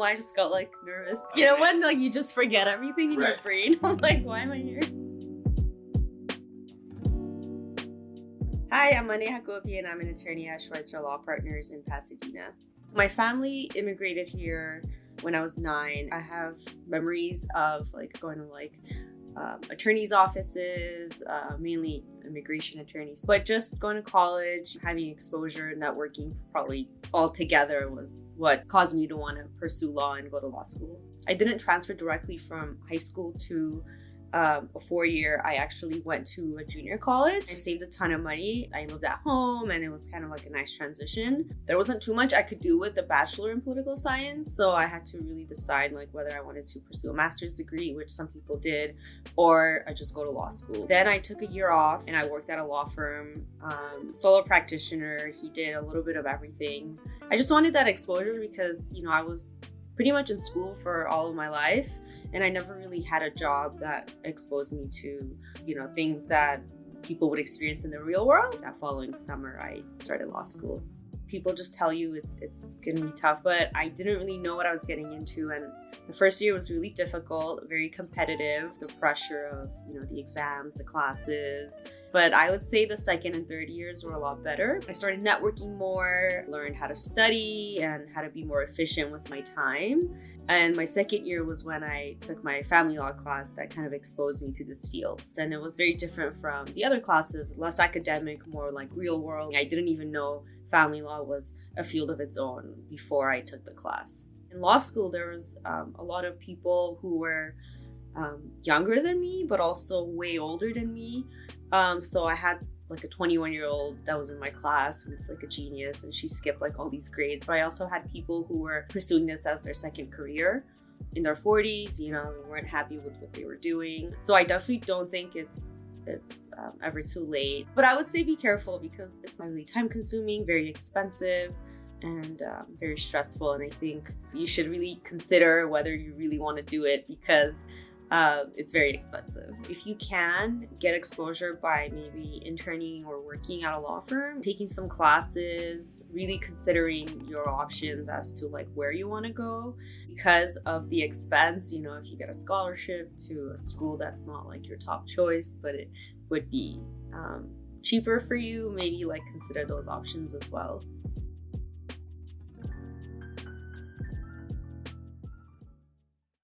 why, I just got like nervous. You know, when like you just forget everything in your brain. I'm like, why am I here? Hi, I'm Hakobyan. I'm an attorney at Schweitzer Law Partners in Pasadena. My family immigrated here when I was 9. I have memories of like going to like attorneys' offices, mainly immigration attorneys, but just going to college, having exposure, networking probably all together was what caused me to want to pursue law and go to law school. I didn't transfer directly from high school to a 4-year. I actually went to a junior college. I saved a ton of money. I lived at home and it was kind of like a nice transition. There wasn't too much I could do with the bachelor in political science, so I had to really decide like whether I wanted to pursue a master's degree, which some people did, or I just go to law school. Then I took a year off and I worked at a law firm, solo practitioner. He did a little bit of everything. I just wanted that exposure because, you know, I was pretty much in school for all of my life, and I never really had a job that exposed me to, you know, things that people would experience in the real world. That following summer, I started law school. People just tell you it's gonna be tough, but I didn't really know what I was getting into, and the first year was really difficult, very competitive, the pressure of, you know, the exams, the classes. But I would say the second and third years were a lot better. I started networking more, learned how to study and how to be more efficient with my time. And my second year was when I took my family law class that kind of exposed me to this field. And it was very different from the other classes, less academic, more like real world. I didn't even know family law was a field of its own before I took the class. In law school, there was a lot of people who were younger than me, but also way older than me. So I had like a 21-year-old that was in my class who was like a genius, and she skipped like all these grades. But I also had people who were pursuing this as their second career in their 40s, you know, weren't happy with what they were doing. So I definitely don't think it's ever too late. But I would say be careful because it's not really time consuming, very expensive, and very stressful. And I think you should really consider whether you really want to do it because it's very expensive. If you can get exposure by maybe interning or working at a law firm, taking some classes, really considering your options as to like where you want to go because of the expense. You know, if you get a scholarship to a school that's not like your top choice, but it would be cheaper for you, maybe like consider those options as well.